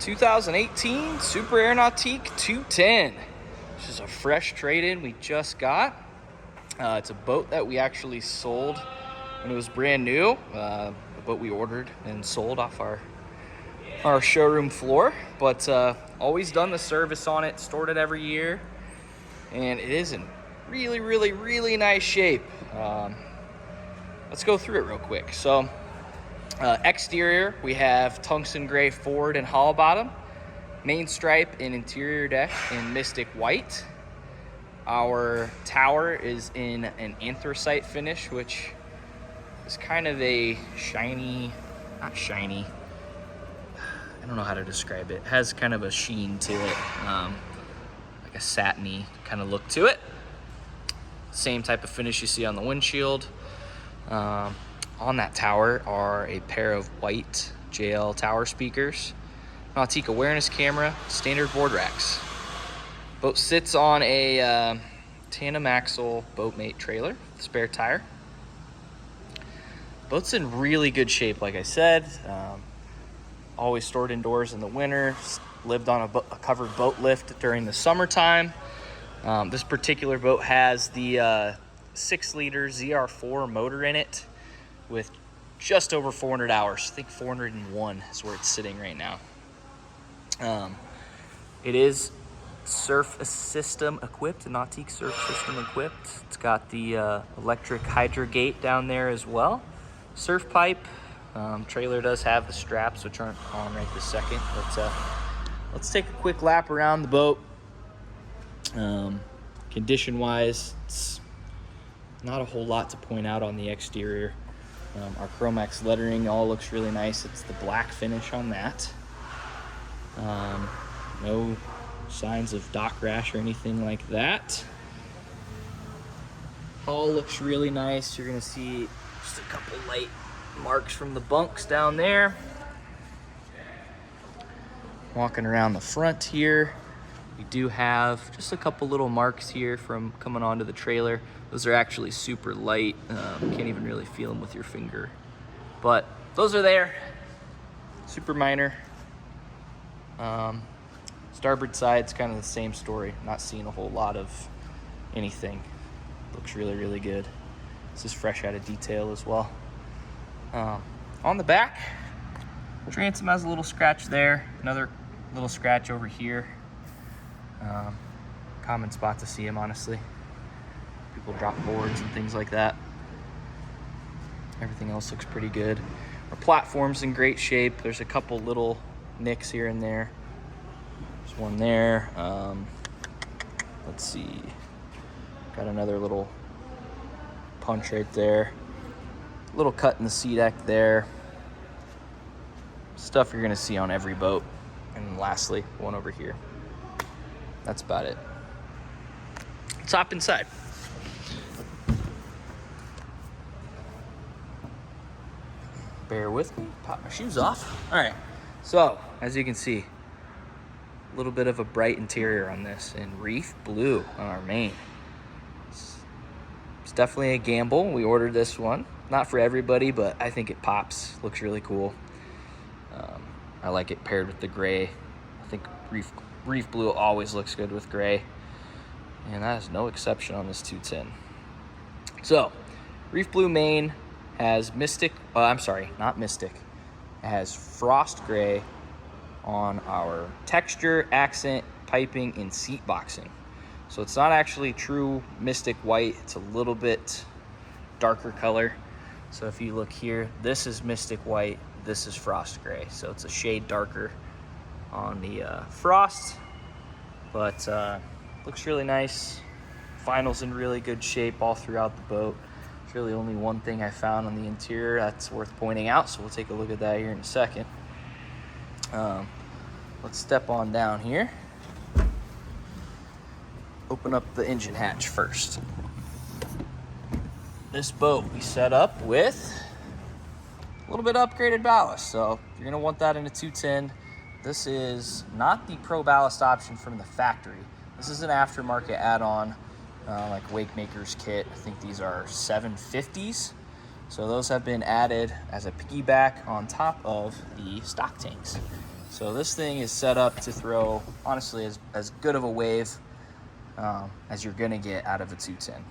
2018 Super Air Nautique 210. This is a fresh trade-in we just got. It's a boat that we actually sold when it was brand new, a boat we ordered and sold off our showroom floor, but always done the service on it, stored it every year, and it is in really nice shape. Let's go through it real quick. So exterior, we have tungsten gray forward and hollow bottom, main stripe and interior deck in mystic white. Our tower is in an anthracite finish, which is kind of a shiny, not shiny, I don't know how to describe it. It has kind of a sheen to it, like a satiny kind of look to it. Same type of finish you see on the windshield. On that tower are a pair of white JL tower speakers, Nautique awareness camera, standard board racks. Boat sits on a tandem axle boatmate trailer, spare tire. Boat's in really good shape, like I said. Always stored indoors in the winter. Lived on a covered boat lift during the summertime. This particular boat has the 6-liter ZR4 motor in it with just over 400 hours. I think 401 is where it's sitting right now. It is surf system equipped, Nautique surf system equipped. It's got the electric hydro gate down there as well. Surf pipe. Trailer does have the straps, which aren't on right this second, but let's take a quick lap around the boat. Condition wise, it's not a whole lot to point out on the exterior. Our Chromax lettering all looks really nice. It's the black finish on that. No signs of dock rash or anything like that. Hull looks really nice. You're gonna see just a couple light marks from the bunks down there. Walking around the front here, we do have just a couple little marks here from coming onto the trailer. Those are actually super light. Can't even really feel them with your finger, but those are there. Super minor. Starboard side's kind of the same story. Not seeing a whole lot of anything. Looks really good. This is fresh out of detail as well. On the back, transom has a little scratch there. Another little scratch over here. Common spot to see them, honestly. People drop boards and things like that. Everything else looks pretty good. Our platform's in great shape. There's a couple little nicks here and there. There's one there. Let's see. Got another little punch right there. Little cut in the sea deck there. Stuff you're gonna see on every boat. And lastly, one over here. That's about it. Let's hop inside. Bear with me, pop my shoes off. All right, so as you can see, a little bit of a bright interior on this in reef blue on our main. It's definitely a gamble. We ordered this one. Not for everybody, but I think it pops. Looks really cool. I like it paired with the gray. I think reef blue always looks good with gray, and that is no exception on this 210. So, reef blue main has mystic. Not mystic. It has frost gray on our texture, accent, piping, and seat boxing. So it's not actually true mystic white. It's a little bit darker color. So if you look here, this is mystic white, this is frost gray. So it's a shade darker on the frost, but looks really nice. Final's in really good shape all throughout the boat. There's really only one thing I found on the interior that's worth pointing out, so we'll take a look at that here in a second. Let's step on down here. Open up the engine hatch first. This boat we set up with a little bit of upgraded ballast, so you're gonna want that in a 210. This is not the Pro ballast option from the factory. This is an aftermarket add-on, like Wake Maker's kit. I think these are 750s. So those have been added as a piggyback on top of the stock tanks. So this thing is set up to throw, honestly, as good of a wave as you're gonna get out of a 210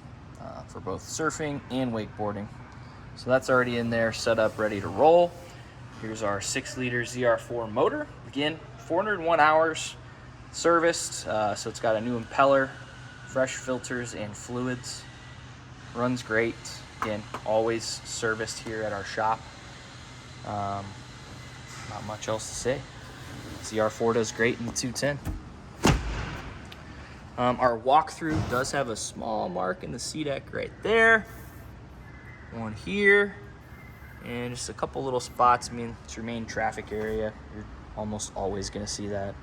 for both surfing and wakeboarding. So that's already in there, set up, ready to roll. Here's our 6-liter ZR4 motor. Again, 401 hours serviced, so it's got a new impeller, fresh filters and fluids. Runs great. Again, always serviced here at our shop. Not much else to say. ZR4 does great in the 210. Our walkthrough does have a small mark in the C-deck right there. One here. And just a couple little spots. I mean, it's your main traffic area. You're almost always going to see that.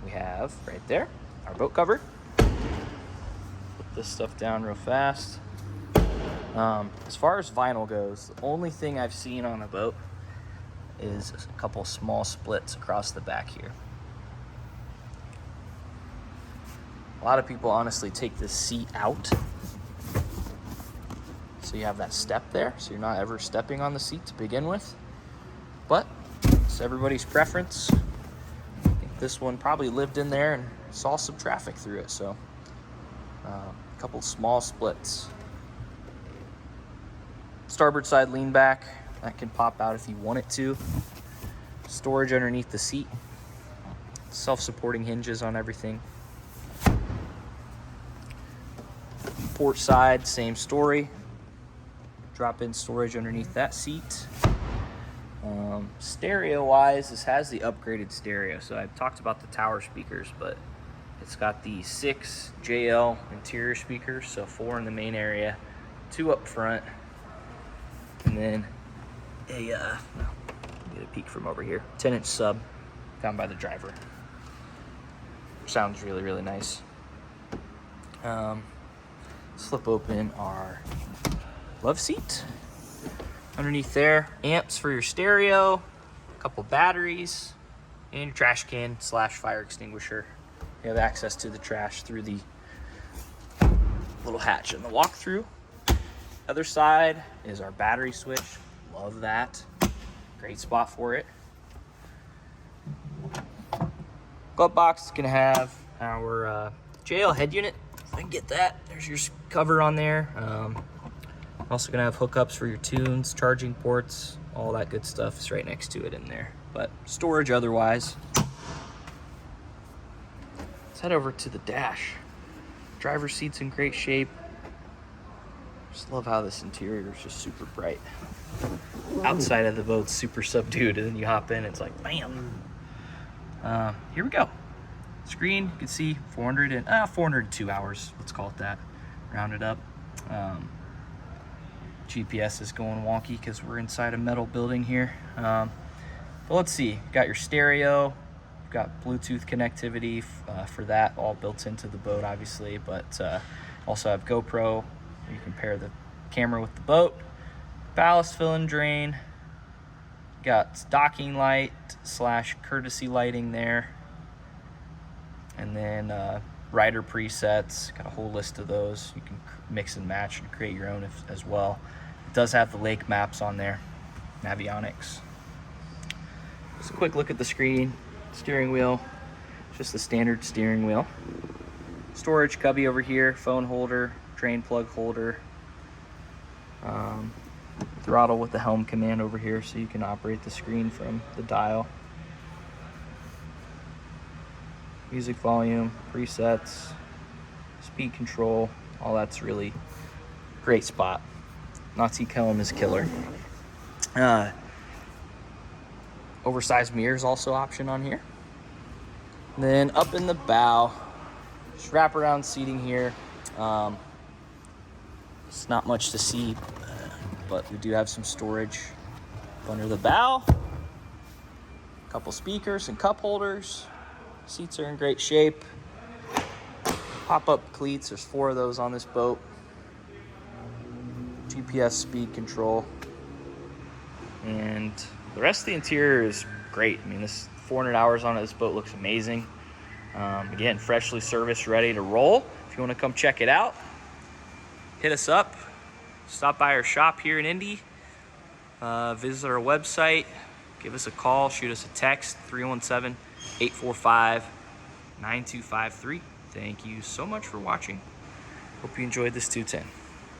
We have right there our boat cover. Put this stuff down real fast. As far as vinyl goes, the only thing I've seen on a boat is a couple small splits across the back here. A lot of people honestly take this seat out. So you have that step there, so you're not ever stepping on the seat to begin with. But it's everybody's preference. I think this one probably lived in there and saw some traffic through it, so a couple small splits. Starboard side lean back, that can pop out if you want it to. Storage underneath the seat. Self-supporting hinges on everything. Port side, same story. Drop-in storage underneath that seat. Stereo-wise, this has the upgraded stereo. So I've talked about the tower speakers, but it's got the 6 JL interior speakers, so 4 in the main area, 2 up front, and then a get a peek from over here, 10-inch sub down by the driver. Sounds really, really nice. Slip open our love seat. Underneath there, amps for your stereo, a couple batteries, and your trash can / fire extinguisher. You have access to the trash through the little hatch in the walkthrough. Other side is our battery switch. Love that. Great spot for it. Glove box is gonna have our JL head unit. If I can get that, there's your cover on there. Also gonna have hookups for your tunes, charging ports, all that good stuff is right next to it in there. But storage otherwise. Let's head over to the dash. Driver's seat's in great shape. Just love how this interior is just super bright. Outside of the boat's super subdued, and then you hop in, it's like bam. Here we go. Screen, you can see 402 hours, let's call it that, round it up. GPS is going wonky because we're inside a metal building here. But let's see, got your stereo, you've got Bluetooth connectivity for that, all built into the boat obviously, but also have GoPro. You can pair the camera with the boat. Ballast fill and drain. Got docking light / courtesy lighting there. And then rider presets. Got a whole list of those. You can mix and match and create your own as well. It does have the lake maps on there. Navionics. Just a quick look at the screen. Steering wheel. Just the standard steering wheel. Storage cubby over here. Phone holder. Drain plug holder. Throttle with the helm command over here so you can operate the screen from the dial. Music volume, presets, speed control, all that's really great spot. Nautique helm is killer. Oversized mirrors also option on here. And then up in the bow, just wraparound seating here. It's not much to see, but we do have some storage under the bow. A couple speakers and cup holders. Seats are in great shape. Pop-up cleats, there's 4 of those on this boat. GPS speed control. And the rest of the interior is great. I mean, this 400 hours on it, this boat looks amazing. Again, freshly serviced, ready to roll. If you want to come check it out, hit us up. Stop by our shop here in Indy. Visit our website. give us a call, shoot us a text, 317-845-9253. Thank you so much for watching. Hope you enjoyed this 210.